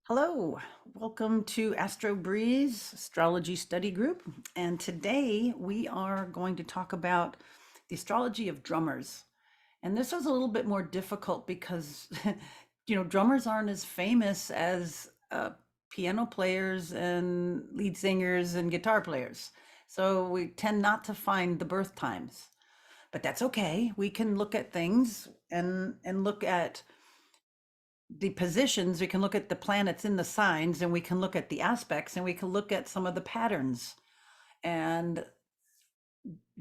Hello, welcome to Astro Breeze Astrology Study Group. And today we are going to talk about the astrology of drummers. And this was a little bit more difficult because, drummers aren't as famous as piano players and lead singers and guitar players. So we tend not to find the birth times. But that's okay. We can look at things and look at the positions, we can look at the planets in the signs, and we can look at the aspects, and we can look at some of the patterns and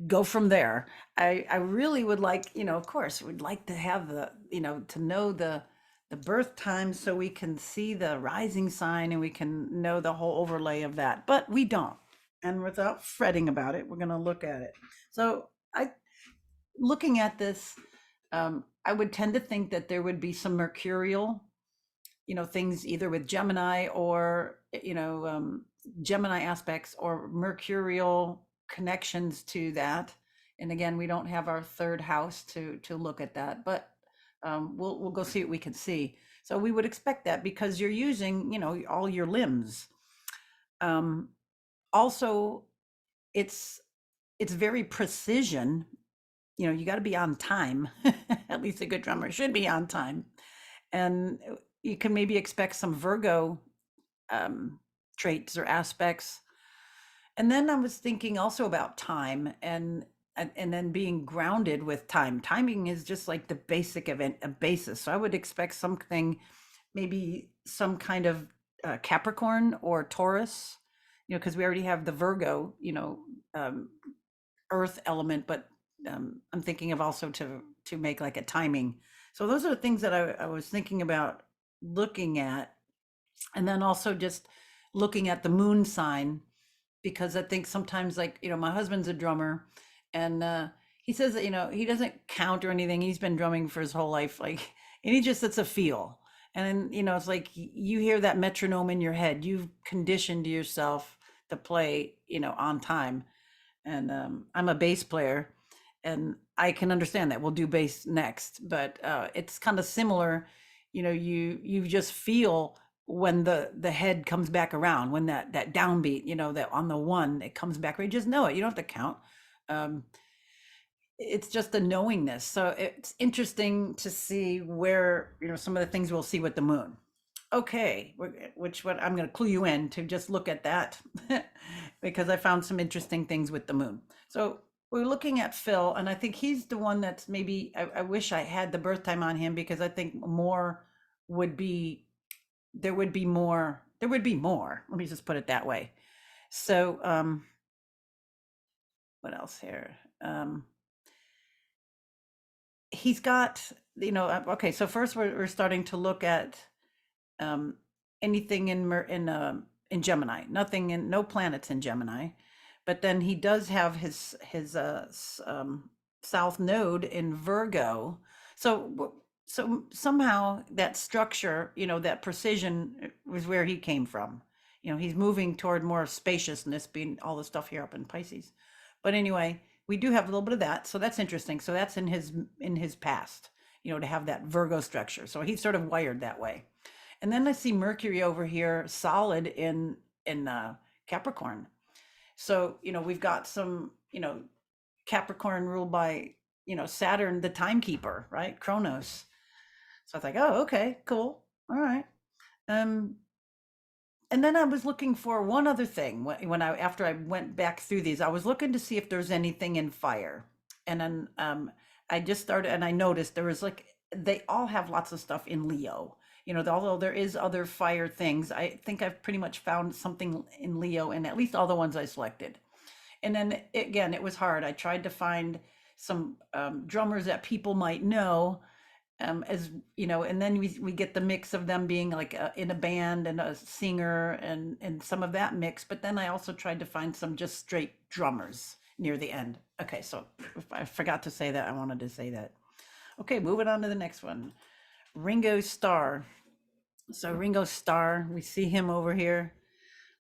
go from there. I really would like, of course, we'd like to have to know the birth time so we can see the rising sign and we can know the whole overlay of that. But we don't. And without fretting about it, we're going to look at it. So I looking at this, I would tend to think that there would be some mercurial things either with Gemini or, Gemini aspects or mercurial connections to that. And again, we don't have our third house to look at that, but we'll go see what we can see. So we would expect that because you're using, all your limbs. Also, it's it's very precision. You got to be on time. At least a good drummer should be on time. And you can maybe expect some Virgo traits or aspects. And then I was thinking also about time and then being grounded with time. Timing is just like the basic event, a basis. So I would expect something, maybe some kind of Capricorn or Taurus, because we already have the Virgo, um, Earth element, but I'm thinking of also to make like a timing. So those are the things that I was thinking about looking at, and then also just looking at the moon sign, because I think sometimes, like, my husband's a drummer, and he says that, he doesn't count or anything. He's been drumming for his whole life, like, and he just, it's a feel. And then, it's like you hear that metronome in your head. You've conditioned yourself to play, on time. And I'm a bass player, and I can understand that. We'll do bass next, but it's kind of similar. You just feel when the head comes back around, when that downbeat, that on the one, it comes back. You just know it. You don't have to count. Um, it's just a knowingness. So it's interesting to see where, some of the things we'll see with the moon. Okay, which what I'm going to clue you in to just look at that because I found some interesting things with the moon. So we're looking at Phil, and I think he's the one that's maybe I wish I had the birth time on him, because I think more would be there would be more. Let me just put it that way. So what else here? He's got, okay, so first we're starting to look at um, anything in Gemini. Nothing in no planets in Gemini, but then he does have his south node in Virgo. So somehow that structure, that precision was where he came from. He's moving toward more spaciousness, being all the stuff here up in Pisces. But anyway, we do have a little bit of that, so that's interesting. So that's in his past, to have that Virgo structure. So he's sort of wired that way. And then I see Mercury over here solid in Capricorn. So, we've got some, Capricorn ruled by, Saturn, the timekeeper, right? Chronos. So I was like, oh, okay, cool. All right. Um, and then I was looking for one other thing when I after I went back through these, I was looking to see if there's anything in fire. And then I just started and I noticed there was like they all have lots of stuff in Leo. Although there is other fire things, I think I've pretty much found something in Leo in at least all the ones I selected. And then again, it was hard. I tried to find some drummers that people might know, as and then we get the mix of them being like in a band and a singer and some of that mix. But then I also tried to find some just straight drummers near the end. Okay, so if I forgot to say that, I wanted to say that. Okay, moving on to the next one. Ringo Starr. So Ringo Starr, we see him over here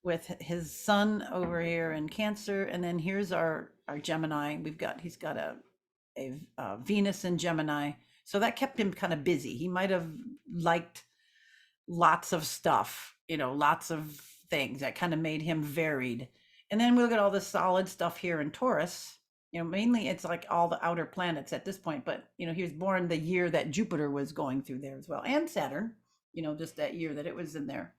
with his sun over here in Cancer, and then here's our Gemini. He's got a Venus in Gemini, so that kept him kind of busy. He might have liked lots of stuff, lots of things that kind of made him varied. And then we look at all the solid stuff here in Taurus. Mainly it's like all the outer planets at this point, but he was born the year that Jupiter was going through there as well, and Saturn, just that year that it was in there.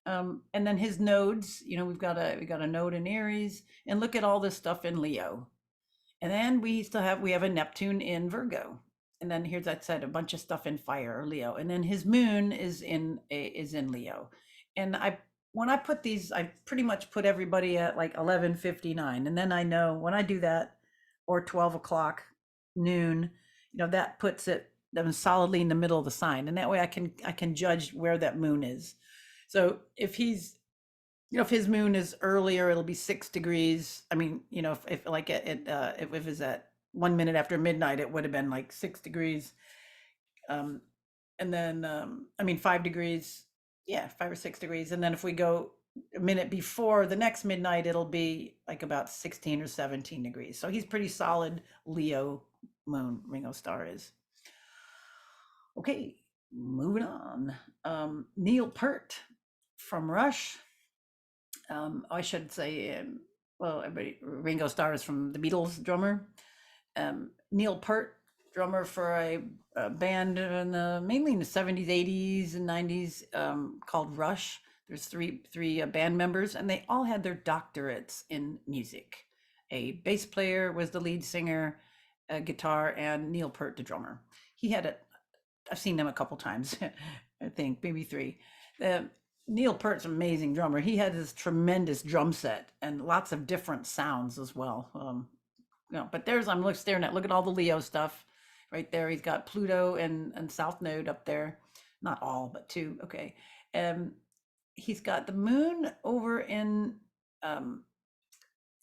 And then his nodes, we got a node in Aries, and look at all this stuff in Leo. And then we have a Neptune in Virgo. And then here's, I said, a bunch of stuff in fire or Leo. And then his moon is in Leo. And when I put these, I pretty much put everybody at like 11:59. And then I know when I do that, or 12 o'clock noon, that puts them solidly in the middle of the sign. And that way I can judge where that moon is. So if his moon is earlier, it'll be 6 degrees. I mean, if like if it's at 1 minute after midnight, it would have been like 6 degrees. And then, 5 degrees. Yeah, 5 or 6 degrees. And then if we go a minute before the next midnight, it'll be like about 16 or 17 degrees. So he's pretty solid Leo moon, Ringo Starr is. Okay, moving on. Neil Pert from Rush. I should say, Ringo Starr is from the Beatles, drummer. Neil Pert, drummer for a band mainly in the 70s, 80s, and 90s, called Rush. There's three band members, and they all had their doctorates in music. A bass player was the lead singer, a guitar, and Neil Pert, the drummer. I've seen them a couple times, I think, maybe three. Neil Pert's an amazing drummer. He had this tremendous drum set and lots of different sounds as well. But I'm staring look at all the Leo stuff right there. He's got Pluto and South Node up there. Not all, but two. Okay. He's got the moon over in,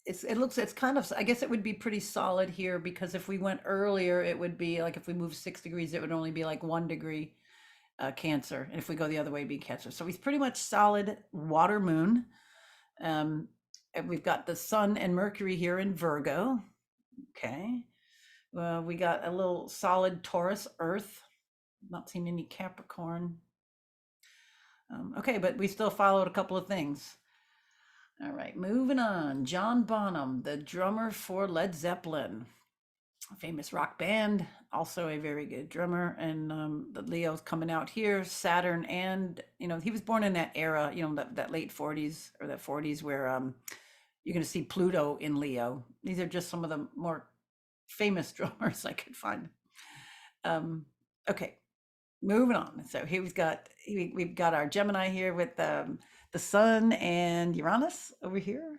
it's kind of, I guess it would be pretty solid here, because if we went earlier, it would be like, if we move 6 degrees, it would only be like 1 degree. Cancer, and if we go the other way, it'd be Cancer. So he's pretty much solid water moon. And we've got the Sun and Mercury here in Virgo. Okay. We got a little solid Taurus Earth. Not seeing any Capricorn. Okay, but we still followed a couple of things. All right, moving on. John Bonham, the drummer for Led Zeppelin, a famous rock band, also a very good drummer. And the Leo's coming out here, Saturn, and he was born in that era, that late 40s or that 40s, where you're going to see Pluto in Leo. These are just some of the more famous drummers I could find. Okay, moving on. So here we've got our Gemini here with the Sun and Uranus over here.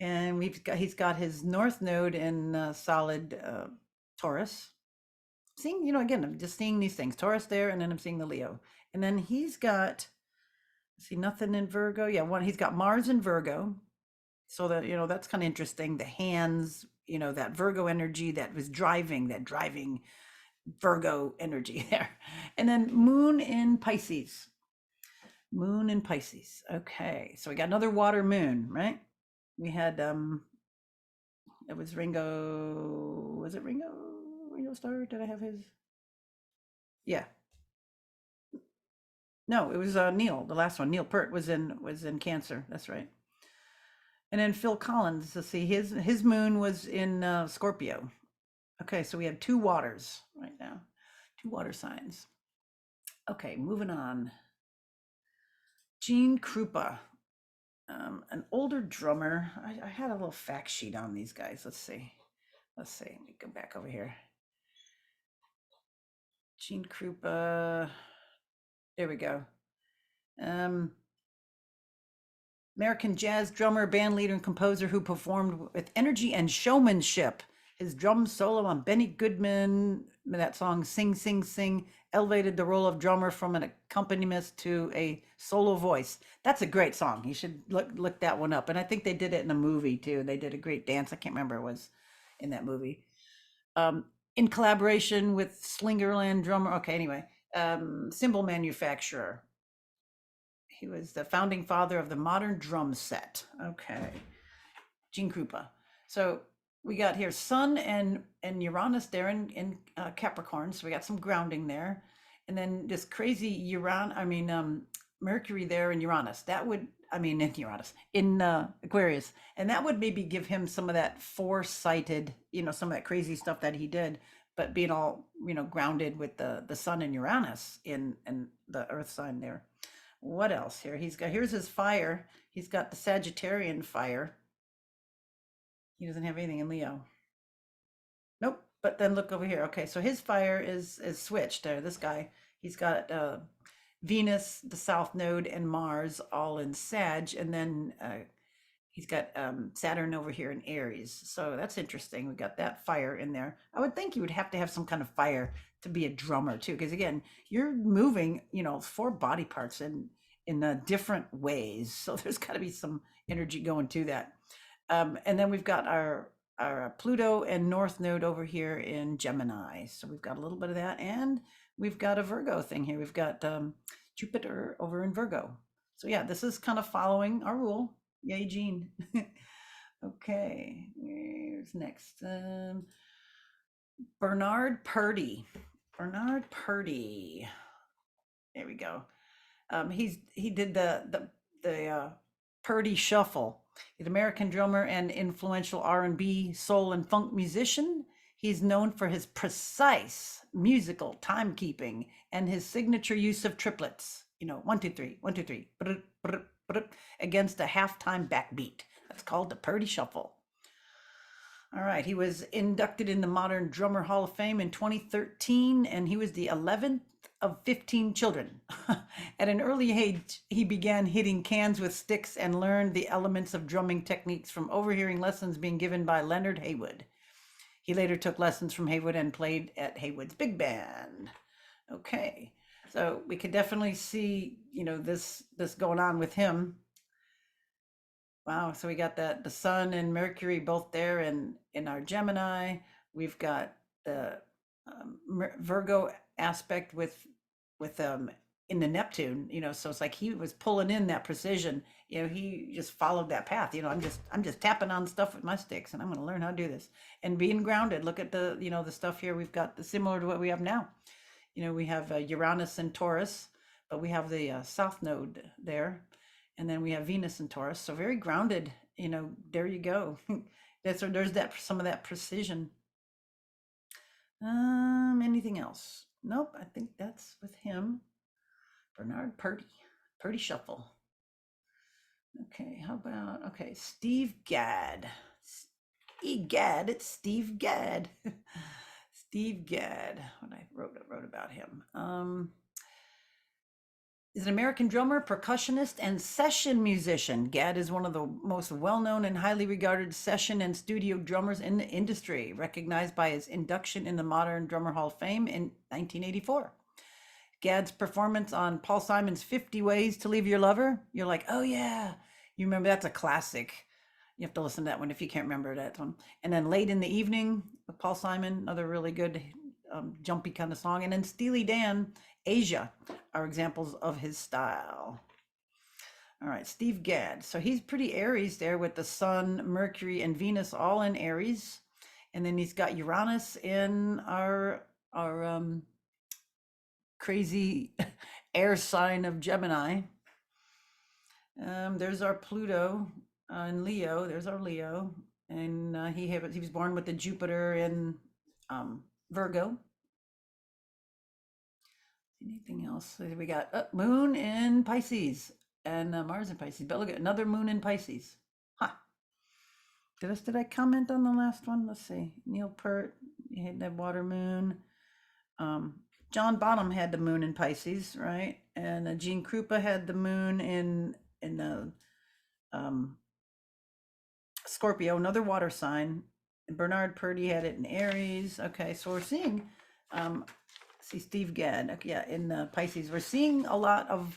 And he's got his North Node in solid Taurus. Seeing, again, I'm just seeing these things. Taurus there, and then I'm seeing the Leo. And then he's got, see, nothing in Virgo. Yeah, he's got Mars in Virgo. So that, that's kind of interesting. The hands, that Virgo energy that driving Virgo energy there. And then Moon in Pisces. Moon in Pisces. Okay, so we got another water moon, right? We had it was Ringo. Was it Ringo Starr? Did I have his? Yeah. No, it was Neil, the last one. Neil Pert was in Cancer. That's right. And then Phil Collins, let's see, his moon was in Scorpio. Okay, so we have two waters right now. Two water signs. Okay, moving on. Gene Kruppa. An older drummer. I had a little fact sheet on these guys. Let's see. Let me go back over here. Gene Kruppa. There we go. American jazz drummer, band leader, and composer who performed with energy and showmanship. His drum solo on Benny Goodman, that song "Sing, Sing, Sing," elevated the role of drummer from an accompanist to a solo voice. That's a great song. You should look that one up. And I think they did it in a movie too. They did a great dance. I can't remember it was in that movie. In collaboration with Slingerland drummer. Okay, anyway, cymbal manufacturer. He was the founding father of the modern drum set. Okay, Gene Krupa. So we got here Sun and Uranus there in Capricorn. So we got some grounding there. And then this crazy Mercury there in Uranus. That would, I mean, in Uranus, in Aquarius. And that would maybe give him some of that foresighted, some of that crazy stuff that he did, but being all, grounded with the sun in Uranus in the earth sign there. What else here? Here's his fire. He's got the Sagittarian fire. He doesn't have anything in Leo. Nope. But then look over here. Okay, so his fire is switched there. This guy, he's got Venus, the South Node, and Mars all in Sag, and then he's got Saturn over here in Aries. So that's interesting. We got that fire in there. I would think you would have to have some kind of fire to be a drummer too, because again, you're moving, four body parts in different ways. So there's got to be some energy going to that. And then we've got our Pluto and North Node over here in Gemini. So we've got a little bit of that, and we've got a Virgo thing here. We've got Jupiter over in Virgo. So yeah, this is kind of following our rule. Yay, Gene. Okay, here's next. Bernard Purdie. Bernard Purdie. There we go. He did the Purdie Shuffle. He's an American drummer and influential R&B, soul, and funk musician. He's known for his precise musical timekeeping and his signature use of triplets. 1, 2, 3, 1, 2, 3, against a halftime backbeat. That's called the Purdie Shuffle. All right, he was inducted in the Modern Drummer Hall of Fame in 2013, and he was the 11th of 15 children. At an early age, he began hitting cans with sticks and learned the elements of drumming techniques from overhearing lessons being given by Leonard Haywood. He later took lessons from Haywood and played at Haywood's big band. Okay, so we could definitely see, this going on with him. Wow, so we got the sun and Mercury both there in our Gemini. We've got the Virgo aspect with in the Neptune, so it's like he was pulling in that precision. He just followed that path. I'm just tapping on stuff with my sticks, and I'm going to learn how to do this and being grounded. Look at the the stuff here. We've got the similar to what we have now. We have Uranus and Taurus, but we have the South Node there. And then we have Venus and Taurus, so very grounded. There you go. There's some of that precision. Anything else? Nope. I think that's with him. Bernard Purdie Shuffle. Okay. How about Steve Gadd? Gadd. It's Steve Gadd. Steve Gadd. What I wrote about him. Is an American drummer, percussionist, and session musician. Gadd is one of the most well-known and highly regarded session and studio drummers in the industry, recognized by his induction in the Modern Drummer Hall of Fame in 1984. Gadd's performance on Paul Simon's 50 Ways to Leave Your Lover, you're like, oh yeah, you remember, that's a classic. You have to listen to that one if you can't remember that one. And then Late in the Evening with Paul Simon, another really good jumpy kind of song. And then Steely Dan, Asia, are examples of his style. All right, Steve Gadd. So he's pretty Aries there with the Sun, Mercury, and Venus all in Aries. And then he's got Uranus in our crazy air sign of Gemini. There's our Pluto in Leo. There's our Leo. And he was born with the Jupiter in Virgo. Anything else? We got Moon in Pisces and Mars in Pisces. But look at another Moon in Pisces. Huh. Did I comment on the last one? Let's see. Neil Pert, he had that water moon. John Bonham had the moon in Pisces, right? And Gene Kruppa had the moon in Scorpio, another water sign. And Bernard Purdie had it in Aries. Okay, so we're seeing, see Steve Gadd, okay, yeah, in Pisces. We're seeing a lot of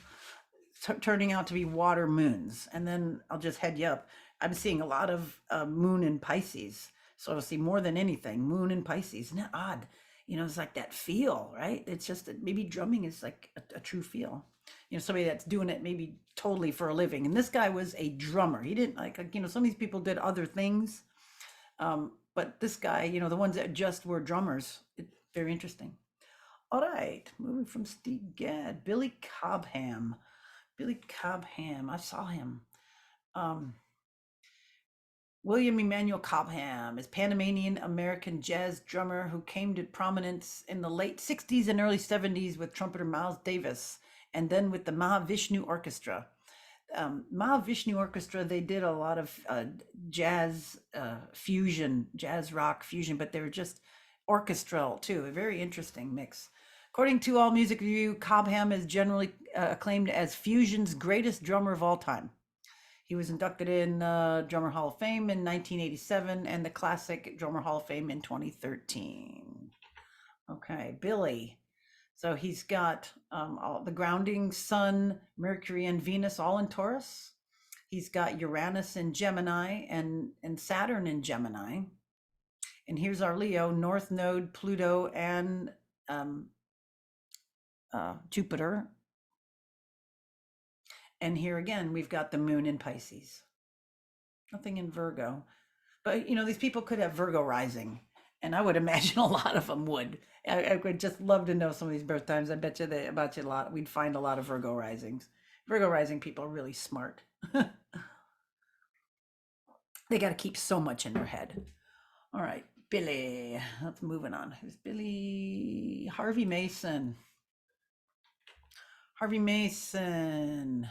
turning out to be water moons. And then I'll just head you up. I'm seeing a lot of moon in Pisces. So I'll see more than anything, moon in Pisces. Isn't that odd? It's like that feel, right? It's just that maybe drumming is like a true feel. Somebody that's doing it maybe totally for a living. And this guy was a drummer. He didn't like some of these people did other things. But this guy, the ones that just were drummers, it's very interesting. All right, moving from Steve Gadd, Billy Cobham. Billy Cobham, I saw him. Um, William Emanuel Cobham is Panamanian American jazz drummer who came to prominence in the late 60s and early 70s with trumpeter Miles Davis and then with the Mahavishnu Orchestra. Mahavishnu Orchestra, they did a lot of jazz fusion, jazz rock fusion, but they were just orchestral too. A very interesting mix. According to All Music Review, Cobham is generally acclaimed as fusion's greatest drummer of all time. He was inducted in Drummer Hall of Fame in 1987 and the Classic Drummer Hall of Fame in 2013. Okay, Billy. So he's got all the grounding Sun, Mercury, and Venus all in Taurus. He's got Uranus in Gemini and Saturn in Gemini. And here's our Leo, North Node, Pluto, and Jupiter. And here again, we've got the moon in Pisces. Nothing in Virgo. But, you know, these people could have Virgo rising. And I would imagine a lot of them would. I would just love to know some of these birth times. I bet you about you a lot. We'd find a lot of Virgo risings. Virgo rising people are really smart. They got to keep so much in their head. All right, Billy. Let's moving on. Who's Billy? Harvey Mason. Harvey Mason.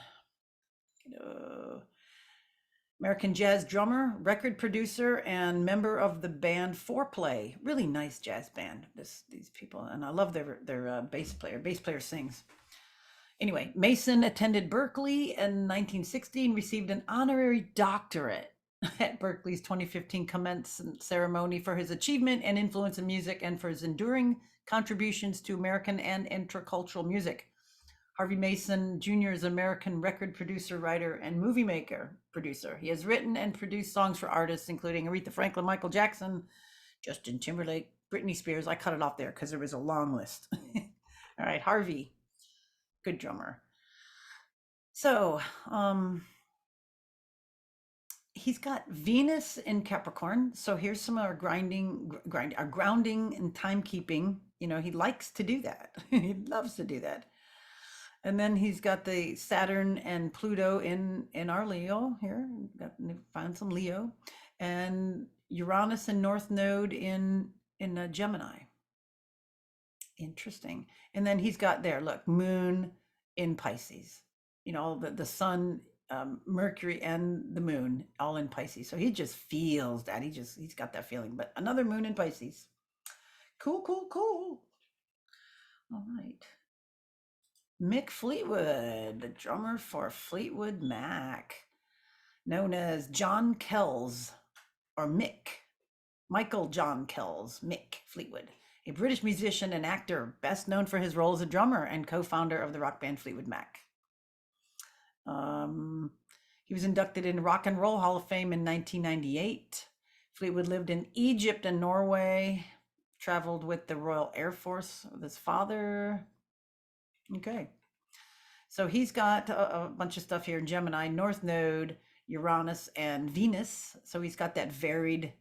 American jazz drummer, record producer, and member of the band Foreplay. Really nice jazz band. These people, and I love their bass player. Bass player sings. Anyway, Mason attended Berkeley in 1960 and received an honorary doctorate at Berkeley's 2015 commencement ceremony for his achievement and influence in music and for his enduring contributions to American and intercultural music. Harvey Mason Jr. is an American record producer, writer, and movie maker producer. He has written and produced songs for artists including Aretha Franklin, Michael Jackson, Justin Timberlake, Britney Spears. I cut it off there because there was a long list. All right, Harvey, good drummer. So, he's got Venus in Capricorn. So here's some of our our grounding and timekeeping. You know, he likes to do that. He loves to do that. And then he's got the Saturn and Pluto in our Leo here. Got find some Leo, and Uranus and North Node in Gemini. Interesting. And then he's got there, look, Moon in Pisces. You know, the Sun, Mercury, and the Moon all in Pisces. So he just feels that. He's got that feeling. But another Moon in Pisces. Cool, cool, cool. All right. Mick Fleetwood, the drummer for Fleetwood Mac, known as John Kells or Michael John Kells, Mick Fleetwood, a British musician and actor, best known for his role as a drummer and co-founder of the rock band Fleetwood Mac. He was inducted in Rock and Roll Hall of Fame in 1998. Fleetwood lived in Egypt and Norway, traveled with the Royal Air Force with his father. Okay. So he's got a bunch of stuff here in Gemini, North Node, Uranus, and Venus. So he's got that varied,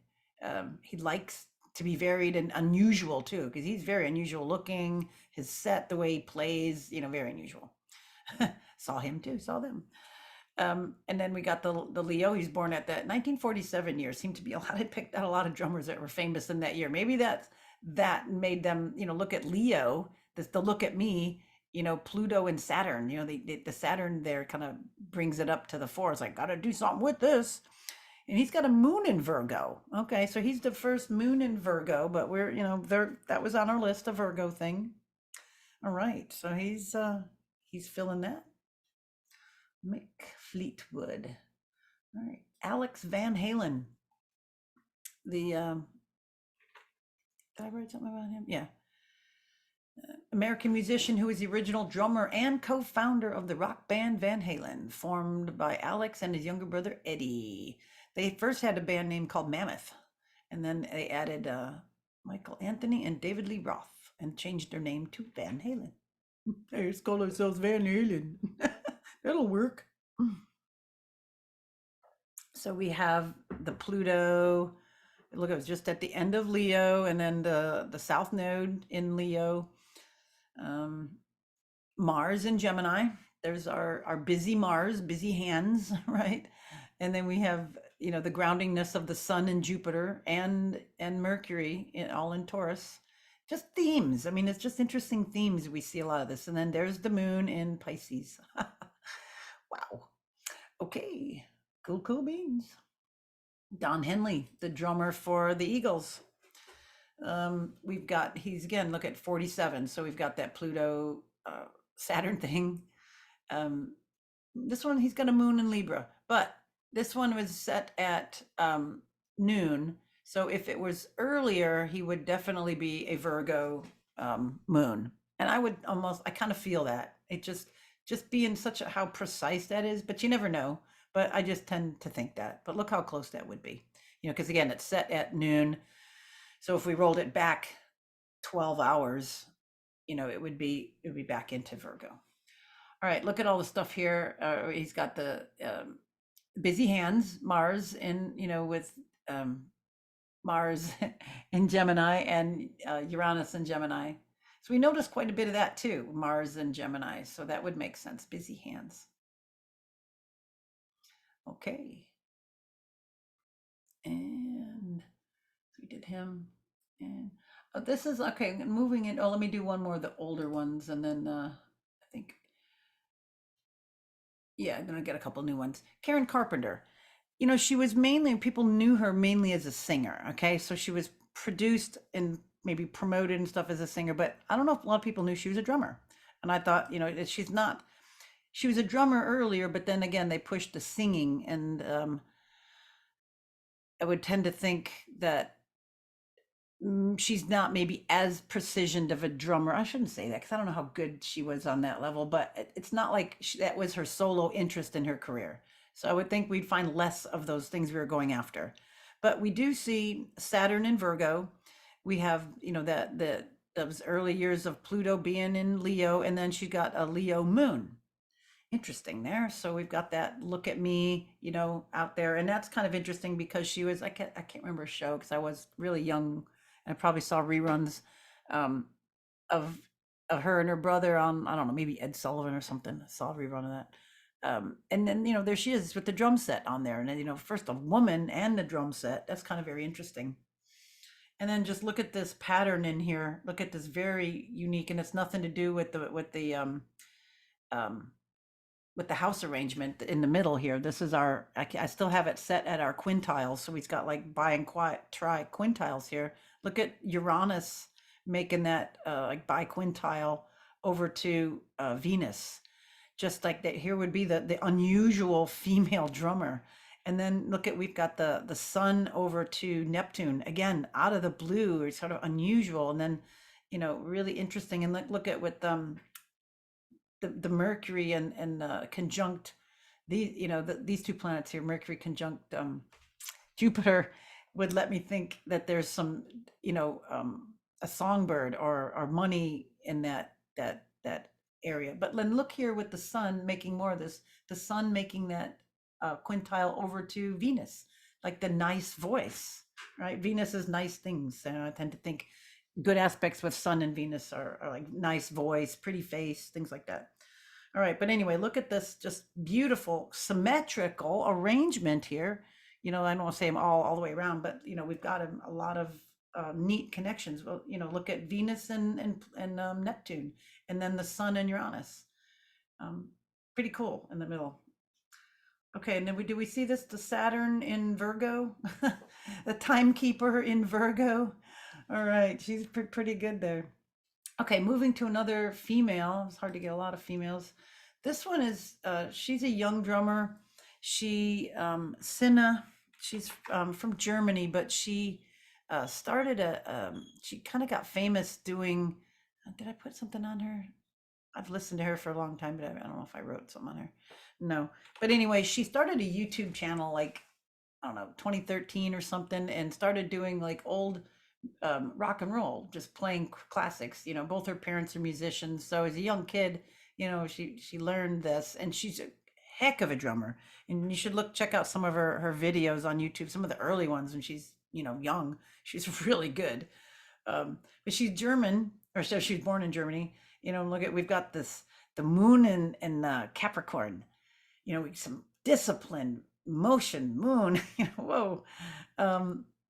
he likes to be varied and unusual too, because he's very unusual looking. His set, the way he plays, you know, very unusual. Saw him too, saw them. And then we got the Leo. He's born at that 1947 year. Seemed to be picked out a lot of drummers that were famous in that year. Maybe that made them, you know, look at Leo, the look at me, you know, Pluto and Saturn, you know, the Saturn there kind of brings it up to the fore. It's like, got to do something with this. And he's got a moon in Virgo. Okay, so he's the first moon in Virgo, but we're, you know, that was on our list, a Virgo thing. All right, so he's filling that. Mick Fleetwood. All right, Alex vanHalen. Did I write something about him? Yeah. American musician who is the original drummer and co-founder of the rock band Van Halen, formed by Alex and his younger brother Eddie. They first had a band name called Mammoth, and then they added Michael Anthony and David Lee Roth and changed their name to Van Halen. Let's call ourselves Van Halen. That'll work. So we have the Pluto. Look, it was just at the end of Leo, and then the South Node in Leo. Um, Mars in Gemini. There's our busy Mars, busy hands, right? And then we have, the groundingness of the Sun and Jupiter and Mercury all in Taurus. Just themes. I mean, it's just interesting themes. We see a lot of this. And then there's the Moon in Pisces. Wow. Okay. Cool, cool beans. Don Henley, the drummer for the Eagles. He's again, look at 47. So we've got that Pluto Saturn thing. Um, this one, he's got a moon in Libra, but this one was set at noon. So if it was earlier, he would definitely be a Virgo moon. And I kind of feel that it just being how precise that is, but you never know. But I just tend to think that. But look how close that would be, because again, it's set at noon. So if we rolled it back 12 hours, it would be back into Virgo. All right, look at all the stuff here. He's got the busy hands, Mars with Mars in Gemini and Uranus in Gemini. So we notice quite a bit of that too, Mars and Gemini. So that would make sense, busy hands. Okay. And we did him. And this is okay. Moving it. Oh, let me do one more of the older ones, and then I think, yeah, then I get a couple new ones. Karen Carpenter. She was people knew her mainly as a singer. Okay, so she was produced and maybe promoted and stuff as a singer, but I don't know if a lot of people knew she was a drummer. And I thought, she's not. She was a drummer earlier, but then again, they pushed the singing, and I would tend to think that she's not maybe as precisioned of a drummer. I shouldn't say that because I don't know how good she was on that level, but it's not like that was her solo interest in her career. So I would think we'd find less of those things we were going after. But we do see Saturn in Virgo. We have, that those early years of Pluto being in Leo, and then she got a Leo moon. Interesting there. So we've got that look at me, out there. And that's kind of interesting because she was, I can't remember a show because I was really young, and I probably saw reruns um, of her and her brother on, I don't know, maybe Ed Sullivan or something. I saw a rerun of that. And then, there she is with the drum set on there. And then, first a woman and the drum set. That's kind of very interesting. And then just look at this pattern in here. Look at this very unique, and it's nothing to do with um, with the house arrangement in the middle here. This is I still have it set at our quintiles. So we've got like tri quintiles here. Look at Uranus making that like biquintile over to Venus. Just like that, here would be the unusual female drummer. And then look at, we've got the sun over to Neptune, again, out of the blue, it's sort of unusual. And then, really interesting. And look at with the Mercury and conjunct these two planets here, Mercury conjunct Jupiter, would let me think that there's some a songbird or money in that area. But then look here with the sun making more of this, the sun making that quintile over to Venus, like the nice voice, right? Venus is nice things, and I tend to think good aspects with sun and Venus are like nice voice, pretty face, things like that. All right, but anyway, look at this just beautiful symmetrical arrangement here. I don't want to say them all the way around, but we've got a lot of neat connections. Well, look at Venus and Neptune, and then the sun and Uranus. Pretty cool in the middle. Okay, and then do we see this, the Saturn in Virgo? The timekeeper in Virgo. All right, she's pretty good there. Okay, moving to another female. It's hard to get a lot of females. This one is, she's a young drummer. Sina, she's from Germany, but she started she kind of got famous doing, did I put something on her? I've listened to her for a long time, but I don't know if I wrote something on her. No, but anyway, she started a YouTube channel like, I don't know, 2013 or something, and started doing like old rock and roll, just playing classics. Both her parents are musicians, so as a young kid, she learned this, and she's a heck of a drummer. And you should check out some of her videos on YouTube, some of the early ones when she's young. She's really good. But she's German, or so she was born in Germany, Look at, we've got the moon in Capricorn, some discipline, motion, moon, whoa.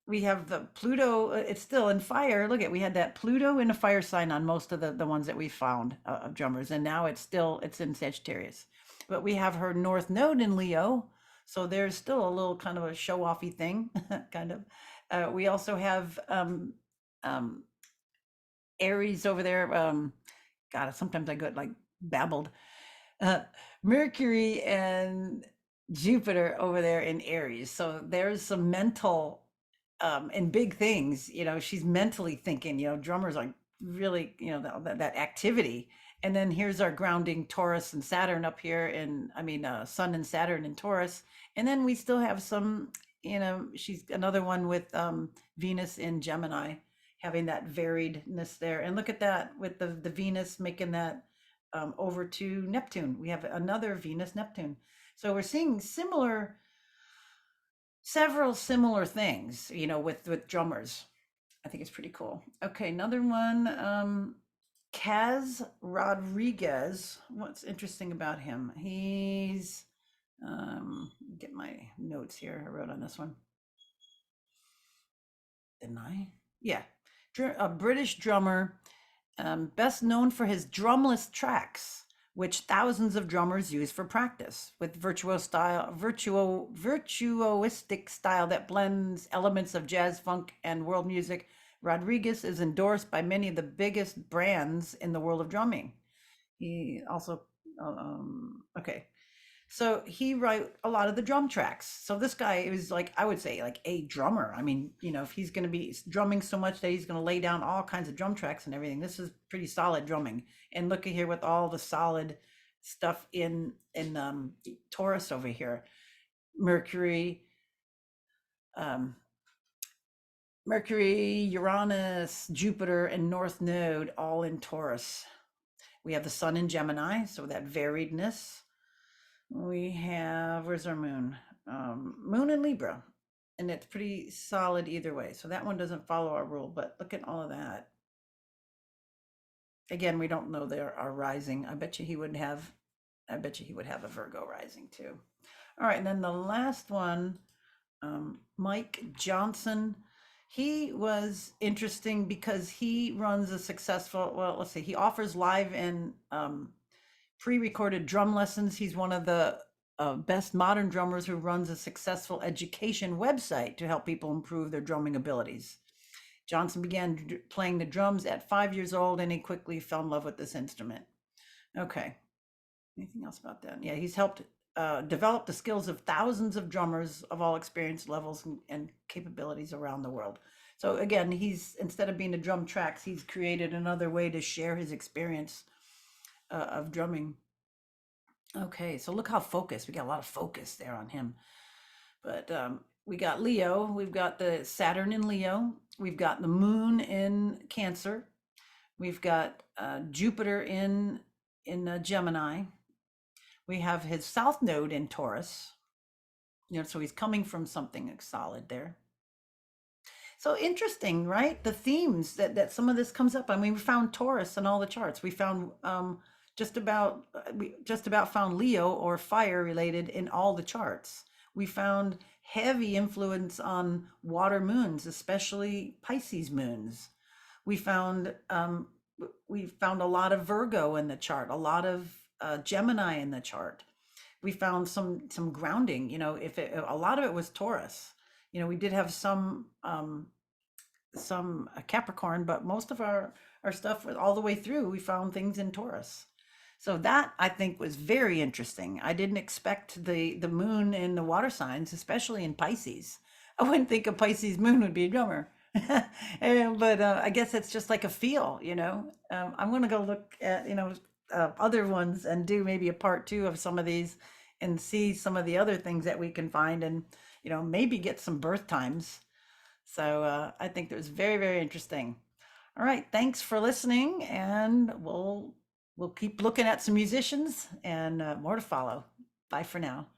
We have the Pluto, it's still in fire. Look at, we had that Pluto in a fire sign on most of the ones that we found of drummers, and now it's in Sagittarius. But we have her North Node in Leo, so there's still a little kind of a show-offy thing, kind of. We also have um, Aries over there. God, sometimes I get like babbled. Uh, Mercury and Jupiter over there in Aries. So there's some mental and big things. She's mentally thinking. Drummers like really, that activity. And then here's our grounding Taurus and Saturn up here, and I mean Sun and Saturn in Taurus. And then we still have some, she's another one with Venus in Gemini, having that variedness there. And look at that with the Venus making that over to Neptune. We have another Venus Neptune. So we're seeing several similar things, with drummers. I think it's pretty cool. Okay, another one, Kaz Rodriguez. What's interesting about him? He's, get my notes here. I wrote on this one. Didn't I? Yeah, a British drummer, best known for his drumless tracks, which thousands of drummers use for practice, with virtuoistic style that blends elements of jazz, funk, and world music. Rodriguez is endorsed by many of the biggest brands in the world of drumming. He also, okay. So he wrote a lot of the drum tracks. So this guy is like, I would say, like a drummer. I mean, if he's going to be drumming so much that he's going to lay down all kinds of drum tracks and everything, this is pretty solid drumming. And look at here with all the solid stuff in Taurus over here. Mercury, Uranus, Jupiter, and North Node all in Taurus. We have the Sun in Gemini, so that variedness. We have, where's our moon? Moon in Libra, and it's pretty solid either way. So that one doesn't follow our rule, but look at all of that. Again, we don't know our rising. I bet you he would have a Virgo rising too. All right, and then the last one, Mike Johnston. He was interesting because he runs a successful, well, let's see, he offers live and pre-recorded drum lessons. He's one of the best modern drummers who runs a successful education website to help people improve their drumming abilities. Johnston began playing the drums at 5 years old, and he quickly fell in love with this instrument. Okay. Anything else about that? Yeah, he's helped develop the skills of thousands of drummers of all experience levels and capabilities around the world. So again, instead of being the drum tracks, he's created another way to share his experience of drumming. Okay, so look how focused. We got a lot of focus there on him. But we got Leo. We've got the Saturn in Leo. We've got the moon in Cancer. We've got Jupiter in Gemini. We have his south node in Taurus. So he's coming from something solid there. So interesting, right? The themes that some of this comes up. I mean, we found Taurus in all the charts. We found we just about found Leo or fire related in all the charts. We found heavy influence on water moons, especially Pisces moons. We found a lot of Virgo in the chart, a lot of Gemini in the chart. We found some grounding. A lot of it was Taurus. We did have some Capricorn, but most of our stuff all the way through, we found things in Taurus. So that I think was very interesting. I didn't expect the moon in the water signs, especially in Pisces. I wouldn't think a Pisces moon would be a drummer. But I guess it's just like a feel, I'm going to go look at, other ones and do maybe a part 2 of some of these and see some of the other things that we can find and, maybe get some birth times. So I think that was very, very interesting. All right. Thanks for listening, and we'll keep looking at some musicians and more to follow. Bye for now.